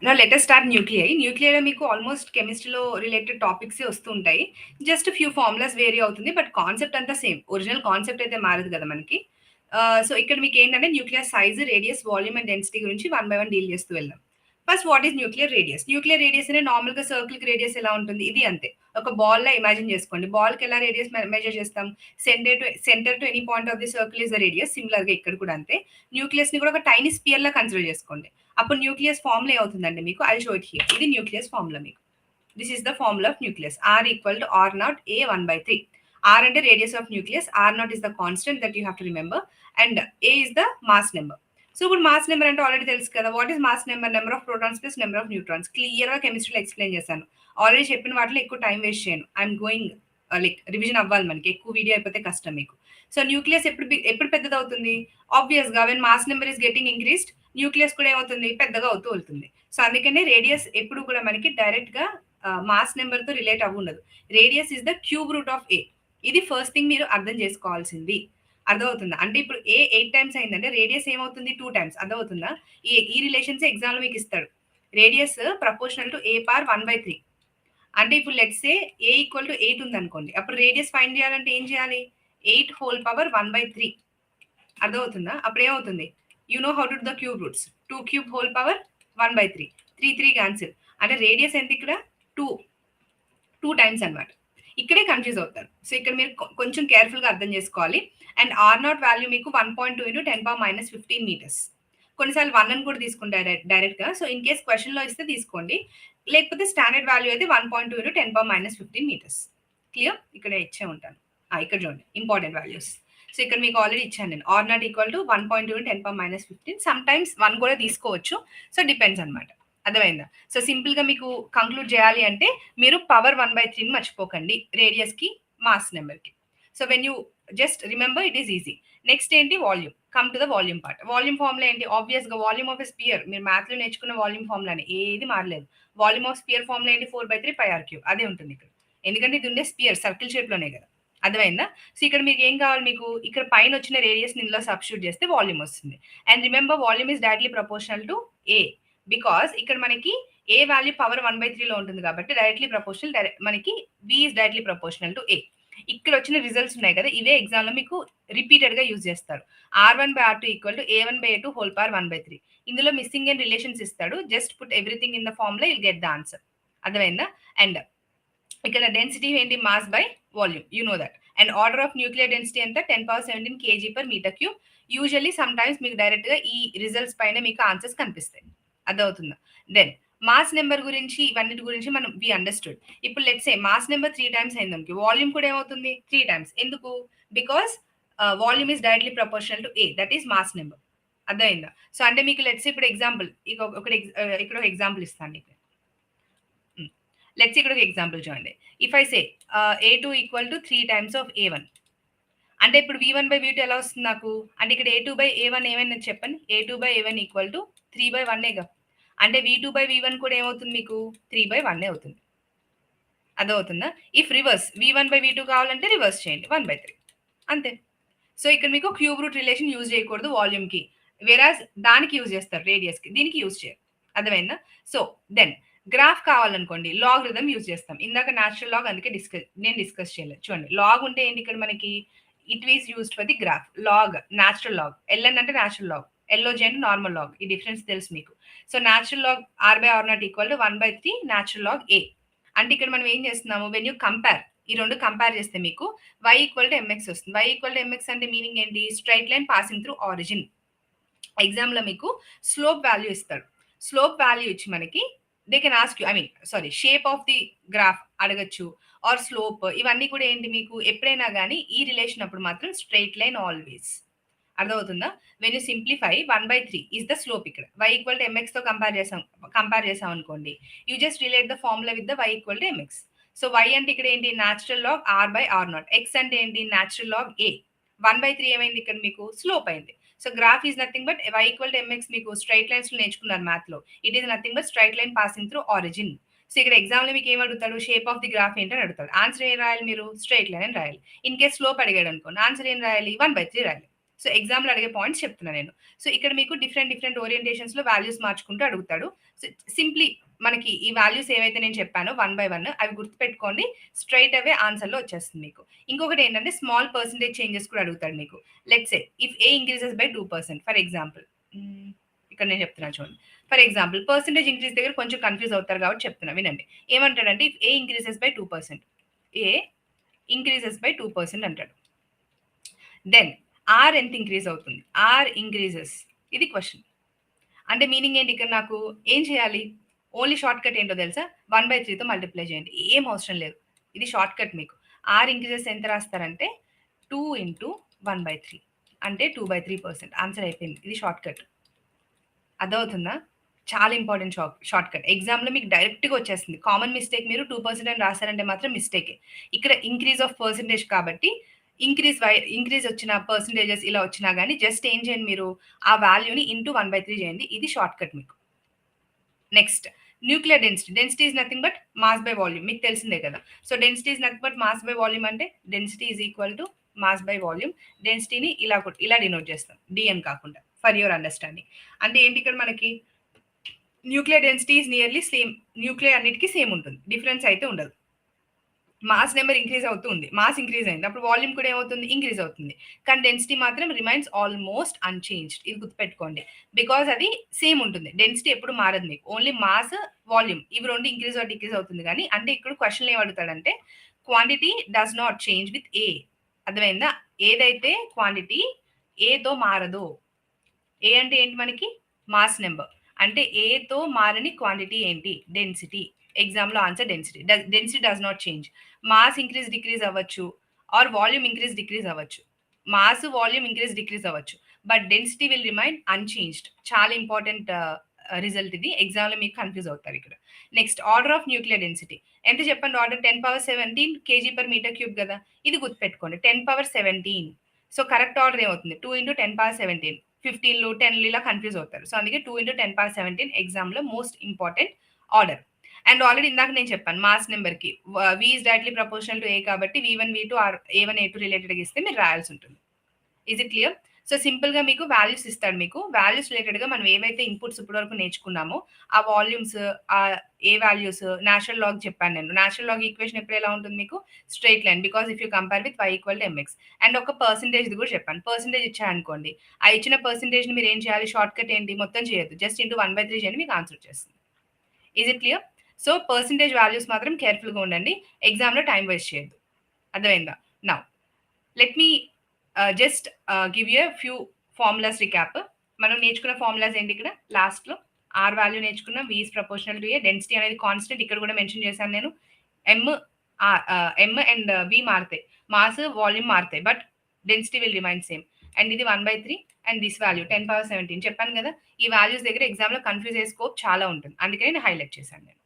Now let us start nuclei. న్యూక్లియైలో మీకు almost కెమిస్ట్రీలో రిలేటెడ్ టాపిక్సే వస్తూ ఉంటాయి. జస్ట్ ఫ్యూ ఫార్ములాస్ వేరీ అవుతుంది. బట్ కాన్సెప్ట్ అంతా సేమ్. ఒరిజినల్ కాన్సెప్ట్ అయితే మారదు కదా మనకి. సో ఇక్కడ మీకేంటంటే nuclear size, radius, volume and density గురించి వన్ బై వన్ డీల్ చేస్తూ వెళ్దాం. First what is nuclear radius? Nuclear radius అనే నార్మల్‌గా సర్కిల్‌కి రేడియస్ ఎలా ఉంటుంది? ఇది అంతే. ఒక బాల్‌లా ఇమాజిన్ చేసుకోండి. బాల్‌కి ఎలా రేడియస్ మెజర్ చేస్తాం? Centre to any point of the circle is the radius. సిమిలర్‌గా ఇక్కడ కూడా అంతే. న్యూక్లియస్‌ని కూడా ఒక టైనీ స్పియర్‌లా కన్సిడర్ చేసుకోండి. అప్పుడు న్యూక్లియస్ ఫార్ములా ఏమవుతుందండి మీకు? I show it here. ఇది న్యూక్లియస్ ఫార్ములా మీకు. This is the formula of nucleus. R equal to R not A 1/3. R అంటే radius of nucleus. R not is the constant that you have to remember. And A is the mass number. So ఇప్పుడు mass number అంటే already తెలుసు కదా. What is mass number? Number of protons plus number of neutrons. క్లియర్‌గా కెమిస్ట్రీలో explain చేశాను. Already చెప్పిన వాటిలో ఎక్కువ టైం వేస్ట్ చేయను. ఐఎమ్ గోయింగ్ లైక్ రివిజన్ అవ్వాలి మనకి. ఎక్కువ వీడియో అయిపోతే కష్టం మీకు. సో న్యూక్లియస్ ఎప్పుడు పెద్దదవుతుంది? ఆబ్వియస్‌గా when mass number is getting increased, nucleus కూడా ఏమవుతుంది? పెద్దగా అవుతూ వెళ్తుంది. సో అందుకనే రేడియస్ ఎప్పుడు కూడా మనకి డైరెక్ట్‌గా మాస్ నెంబర్‌తో రిలేట్ అవ్వుండదు. Radius is the cube root of A. ఇది ఫస్ట్ థింగ్ మీరు అర్థం చేసుకోవాల్సింది. అర్థమవుతుందా? అంటే ఇప్పుడు A 8 టైమ్స్ అయిందంటే రేడియస్ ఏమవుతుంది? 2 టైమ్స్. అర్థమవుతుందా? ఈ రిలేషన్స్ ఎగ్జామ్‌లో మీకు ఇస్తాడు. Radius proportional to A power 1/3. అంటే ఇప్పుడు let's say A equal to 8 ఉందనుకోండి. అప్పుడు రేడియస్ ఫైండ్ చేయాలంటే ఏం చేయాలి? 8 హోల్ పవర్ 1/3. అర్థమవుతుందా? అప్పుడు ఏమవుతుంది? You know how to do the cube roots. 2 cube whole power 1/3. 3 cancel. అంటే రేడియస్ ఎంత ఇక్కడ? 2 టైమ్స్ అన్నమాట. ఇక్కడే కన్‌ఫ్యూజ్ అవుతారు. సో ఇక్కడ మీరు కొంచెం కేర్‌ఫుల్‌గా అర్థం చేసుకోవాలి. అండ్ ఆర్ నాట్ వాల్యూ మీకు 1.2 ఇంటూ 10⁻−15 మీటర్స్. కొన్నిసార్లు 1 అని కూడా తీసుకుంటారు డైరెక్ట్‌గా. సో ఇన్ కేస్ క్వెషన్‌లో ఇస్తే తీసుకోండి. లేకపోతే స్టాండర్డ్ వాల్యూ అయితే 1.2 ఇంటూ 10⁻−15 మీటర్స్. క్లియర్? ఇక్కడ ఇచ్చే ఉంటాను. ఇక్కడ చూడండి ఇంపార్టెంట్ వాల్యూస్. సో ఇక్కడ మీకు ఆల్రెడీ ఇచ్చాను నేను. R not equal to 1.2 into 10⁻−15. Sometimes 1 కూడా తీసుకోవచ్చు. సో డిపెండ్స్ అన్నమాట. అర్థమైందా? సో సింపుల్‌గా మీకు కంక్లూడ్ చేయాలి అంటే మీరు పవర్ 1/3ని మర్చిపోకండి రేడియస్‌కి, మాస్ నెంబర్‌కి. So when you just remember it is easy. Next ఏంటి? Volume. Come to the volume part. Volume formula ఏంటి? ఆబ్వియస్‌గా వాల్యూమ్ ఆఫ్ ఎ స్పియర్. మీరు మ్యాథ్స్‌లో నేర్చుకున్న వాల్యూమ్ ఫార్ములానే. ఏది మారలేదు. వాల్యూమ్ ఆఫ్ స్పియర్ ఫార్ములా ఏంటి? 4/3 πr3. అదే ఉంటుంది ఇక్కడ. ఎందుకంటే ఇది ఉండే స్పియర్ సర్కిల్ షేప్‌లోనే కదా. అర్థమైందా? సో ఇక్కడ మీకు ఏం కావాలి మీకు? ఇక్కడ పైన వచ్చిన రేడియస్‌ని ఇందులో సబ్స్టిట్యూట్ చేస్తే వాల్యూమ్ వస్తుంది. And remember volume is directly proportional to A. Because ఇక్కడ మనకి A వాల్యూ పవర్ 1/3లో ఉంటుంది కాబట్టి డైరెక్ట్‌లీ ప్రపోర్షనల్ మనకి B is directly proportional to A. ఇక్కడ వచ్చిన రిజల్ట్స్ ఉన్నాయి కదా. ఇవే ఎగ్జామ్‌లో మీకు రిపీటెడ్‌గా యూజ్ చేస్తారు. R1/R2 equal to A1/A2 whole power 1/3. ఇందులో మిస్సింగ్ అండ్ రిలేషన్స్ ఇస్తాడు. Just put everything in the formula you'll get the answer. అర్థమైందా? అండ్ ఇక్కడ డెన్సిటీ ఏంటి? Mass by volume. You know that. And order of nuclear density ఎంత? 10⁻17 kg/m3. Usually some times మీకు డైరెక్ట్‌గా ఈ results పైన మీకు ఆన్సర్స్ కనిపిస్తాయి. అర్థమవుతుందా? దెన్ మాస్ నెంబర్ గురించి ఇవన్నిటి గురించి మనం వి అండర్‌స్టూడ్. ఇప్పుడు let's say mass number 3 times అయిందనుకో వాల్యూమ్ కూడా ఏమవుతుంది? 3 టైమ్స్. ఎందుకు? Because volume is directly proportional to A. That is mass number. అర్థమైందా? సో అంటే మీకు లెట్స్ సే ఇప్పుడు ఎగ్జాంపుల్ ఇక్కడ ఒక ఎగ్జాంపుల్ ఇస్తాను నీకు. లెట్స్ ఇక్కడ ఒక ఎగ్జాంపుల్ చూడండి. If I say A2 equal to 3 times of A1. అంటే ఇప్పుడు V1/V2 ఎలా వస్తుంది నాకు? అంటే ఇక్కడ A2/A1 ఏమైంది చెప్పండి? A2/A1 ఈక్వల్ టు 3/1 అంటే V2/V1 కూడా ఏమవుతుంది మీకు? 3/1 అవుతుంది. అర్థమవుతుందా? ఇఫ్ రివర్స్ V1/V2 కావాలంటే రివర్స్ చేయండి 1/3. అంతే. సో ఇక్కడ మీకు క్యూబ్ రూట్ రిలేషన్ యూజ్ చేయకూడదు వాల్యూమ్‌కి. వేరాజ్ దానికి యూజ్ చేస్తారు రేడియస్‌కి. దీనికి యూజ్ చేయరు. అర్థమైందా? సో దెన్ గ్రాఫ్ కావాలనుకోండి లాగరిథమ్ యూజ్ చేస్తాం. ఇందాక న్యాచురల్ లాగ్ అందుకే నేను డిస్కస్ చేయలేదు. చూడండి లాగ్ ఉంటే ఏంటి ఇక్కడ మనకి? It is used for the graph. Log natural log. LN అంటే న్యాచురల్ లాగ్. ఎల్ఓజీ అంటే నార్మల్ లాగ్. ఈ డిఫరెన్స్ తెలుసు మీకు. So natural log R/R0 equal to 1/3 natural log A. అంటే ఇక్కడ మనం ఏం చేస్తున్నాము? వెన్ యూ కంపేర్ ఈ రెండు కంపేర్ చేస్తే మీకు y ఈక్వల్ టు mx వస్తుంది. y ఈక్వల్ టు mx అంటే మీనింగ్ ఏంటి? Straight line passing through origin. ఎగ్జామ్‌లో మీకు స్లోప్ వాల్యూ ఇస్తాడు. స్లోప్ వాల్యూ ఇచ్చి మనకి they can ask U shape of the graph అడగొచ్చు. ఆర్ స్లోప్ ఇవన్నీ కూడా ఏంటి మీకు ఎప్పుడైనా గానీ ఈ రిలేషన్ అప్పుడు మాత్రం స్ట్రెయిట్ లైన్ ఆల్వేస్. అర్థమవుతుందా? When you simplify 1/3 is the slope ఇక్కడ. y ఈక్వల్ టు mxతో కంపేర్ చేసాం అనుకోండి. You just relate the formula with the y equal to mx. So y అంటే ఇక్కడ ఏంటి? Natural log R/R0. x అంటే ఏంటి? Natural log A. 1/3 ఏమైంది ఇక్కడ మీకు? స్లోప్ అయింది. So graph is nothing but y equal to mx మీకు స్ట్రెయిట్ లైన్స్ లో నేర్చుకున్నారు మ్యాథ్ లో. It is nothing but straight line passing through origin. So ఇక్కడ ఎగ్జామ్ లో మీకు ఏం అడుగుతాడు? షేప్ ఆఫ్ ది గ్రాఫ్ ఏంటని అడుగుతాడు. ఆన్సర్ ఏం రాయాలి మీరు? స్ట్రెయిట్ లైన్ అని రాయాలి. ఇన్ కేస్ స్లోప్ అడిగాడు అనుకోండి ఆన్సర్ ఏం రాయాలి? 1/3 రాయాలి. సో ఎగ్జామ్లో అడిగే పాయింట్స్ చెప్తున్నా నేను. సో ఇక్కడ మీకు డిఫరెంట్ ఓరియంటేషన్స్‌లో వాల్యూస్ మార్చుకుంటూ అడుగుతాడు. సో సింప్లీ మనకి ఈ వాల్యూస్ ఏవైతే నేను చెప్పానో 1 బై 1 అవి గుర్తుపెట్టుకోండి. స్ట్రెయిట్ అవే ఆన్సర్‌లో వచ్చేస్తుంది మీకు. ఇంకొకటి ఏంటంటే స్మాల్ పర్సెంటేజ్ చేంజెస్ కూడా అడుగుతాడు మీకు. Let's say if A increases by 2% for example. ఇక్కడ నేను చెప్తున్నాను చూడండి. ఫర్ ఎగ్జాంపుల్ పర్సెంటేజ్ ఇంక్రీజ్ దగ్గర కొంచెం కన్‌ఫ్యూజ్ అవుతారు కాబట్టి చెప్తున్నా వినండి. ఏమంటాడంటే if A increases by 2%. A increases by 2% అంటాడు. దెన్ ఆర్ ఎంత ఇంక్రీజ్ అవుతుంది? R increases. ఇది క్వెషన్. అంటే మీనింగ్ ఏంటి ఇక్కడ నాకు? ఏం చేయాలి? ఓన్లీ షార్ట్ కట్ ఏంటో తెలుసా? 1/3తో మల్టిప్లై చేయండి. ఏం అవసరం లేదు. ఇది షార్ట్ కట్ మీకు. ఆర్ ఇంక్రీజెస్ ఎంత రాస్తారంటే 2 ఇంటూ 1/3 అంటే 2/3%. ఆన్సర్ అయిపోయింది. ఇది షార్ట్ కట్. అర్థమవుతుందా? చాలా ఇంపార్టెంట్ షార్ట్ కట్. ఎగ్జామ్‌లో మీకు డైరెక్ట్‌గా వచ్చేస్తుంది. కామన్ మిస్టేక్ మీరు 2% అని రాసారంటే మాత్రం మిస్టేకే. ఇక్కడ ఇంక్రీజ్ ఆఫ్ పర్సెంటేజ్ కాబట్టి ఇంక్రీజ్ వచ్చిన పర్సెంటేజెస్ ఇలా వచ్చినా గాని జస్ట్ ఏం చేయండి మీరు ఆ వాల్యూని ఇంటూ 1/3 చేయండి. ఇది షార్ట్ కట్ మీకు. Next nuclear density. Density is nothing but mass by volume. మీకు తెలిసిందే కదా! So density is nothing but mass by volume అంటే density is equal to mass by volume. డెన్సిటీని ఇలా డినోట్ చేస్తాం. డి అని కాకుండా ఫర్ యువర్ అండర్‌స్టాండింగ్. అంటే ఏంటి ఇక్కడ మనకి nuclear density is nearly same. Nuclear అన్నిటికి సేమ్ ఉంటుంది. డిఫరెన్స్ అయితే ఉండదు. మాస్ నెంబర్ ఇంక్రీజ్ అవుతూ ఉంది. మాస్ ఇంక్రీజ్ అయింది. అప్పుడు వాల్యూమ్ కూడా ఏమవుతుంది? ఇంక్రీజ్ అవుతుంది. కానీ డెన్సిటీ మాత్రం రిమైన్స్ ఆల్మోస్ట్ అన్‌చేంజ్డ్. ఇది గుర్తుపెట్టుకోండి. బికాజ్ అది సేమ్ ఉంటుంది. డెన్సిటీ ఎప్పుడు మారదు మీకు. ఓన్లీ మాస్, వాల్యూమ్ ఇవి 2 ఇంక్రీజ్ ఆర్ డిక్రీజ్ అవుతుంది గానీ అంటే ఇక్కడ క్వెషన్‌లో ఏం అడుగుతాడంటే quantity does not change with A. అర్థమైందా? ఏదైతే క్వాంటిటీ ఏతో మారదో. ఏ అంటే ఏంటి మనకి? Mass number. అంటే ఏతో మారని క్వాంటిటీ ఏంటి? డెన్సిటీ. ఎగ్జామ్‌లో answer density. Density does not change. Mass increase, decrease అవ్వచ్చు. ఆర్ వాల్యూమ్ ఇంక్రీజ్, డిక్రీజ్ అవ్వచ్చు. మాస్, వాల్యూమ్ ఇంక్రీజ్, డిక్రీజ్ అవ్వచ్చు. But density will remain unchanged. చాలా ఇంపార్టెంట్ రిజల్ట్ ఇది. ఎగ్జామ్‌లో మీకు కన్‌ఫ్యూజ్ అవుతారు ఇక్కడ. Next order of nuclear density. ఎంత చెప్పండి ఆర్డర్? 10^17 kg/m³ కదా! ఇది గుర్తుపెట్టుకోండి. 10^17. సో కరెక్ట్ ఆర్డర్ ఏమవుతుంది? 2 ఇంటూ 10^17. 15లు, 10లు ఇలా కన్‌ఫ్యూజ్ అవుతారు. సో అందుకే 2 ఇంటూ 10^17 ఎగ్జామ్‌లో most important order. And already ఇందాక నేను చెప్పాను మాస్ నెంబర్‌కి వి ఈస్ డైరెక్ట్‌లీ ప్రపోర్షనల్ టు ఏ కాబట్టి V1, V2 are A1, A2 రిలేటెడ్‌గా ఇస్తే మీరు రాయాల్సి ఉంటుంది. Is it clear? సో సింపుల్‌గా మీకు వాల్యూస్ ఇస్తాడు మీకు. వాల్యూస్ రిలేటెడ్‌గా మనం ఏవైతే ఇన్‌పుట్స్ ఇప్పటివరకు నేర్చుకున్నామో ఆ వాల్యూమ్స్, ఏ వాల్యూస్, నేచురల్ లాగ్ చెప్పాను నేను. నేచురల్ లాగ్ ఈక్వేషన్ ఎప్పుడు ఎలా ఉంటుంది మీకు? Straight line. Because if you compare with y equal to mx. And ఒక పర్సెంటేజ్‌ది కూడా చెప్పాను. పర్సెంటేజ్ ఇచ్చాడనుకోండి. ఆ ఇచ్చిన పర్సెంటేజ్‌ని మీరు ఏం చేయాలి? షార్ట్ కట్ ఏంటి? మొత్తం చేయొద్దు. జస్ట్ ఇంటూ 1/3 చేయండి మీకు ఆన్సర్ వచ్చేస్తుంది. Is it clear? So percentage values మాత్రం కేర్‌ఫుల్‌గా ఉండండి. ఎగ్జామ్‌లో టైమ్ వేస్ట్ చేయొద్దు. అర్థమైందా? Now let me just give you a few formulas recap. మనం నేర్చుకున్న ఫార్ములాస్ ఏంటి ఇక్కడ లాస్ట్‌లో? ఆర్ వాల్యూ నేర్చుకున్నాం. V is proportional to A. Density అనేది కాన్స్టెంట్. ఇక్కడ కూడా మెన్షన్ చేశాను నేను. ఎమ్ అండ్ వి మారుతాయి. మాస్, వాల్యూమ్ మారుతాయి. But density will remain same. And ఇది 1/3 అండ్ దిస్ వాల్యూ 10^17 చెప్పాను కదా! ఈ వాల్యూస్ దగ్గర ఎగ్జామ్‌లో కన్‌ఫ్యూజ్ అయ్యే స్కోప్ చాలా ఉంటుంది. అందుకని నేను హైలైట్ చేశాను నేను.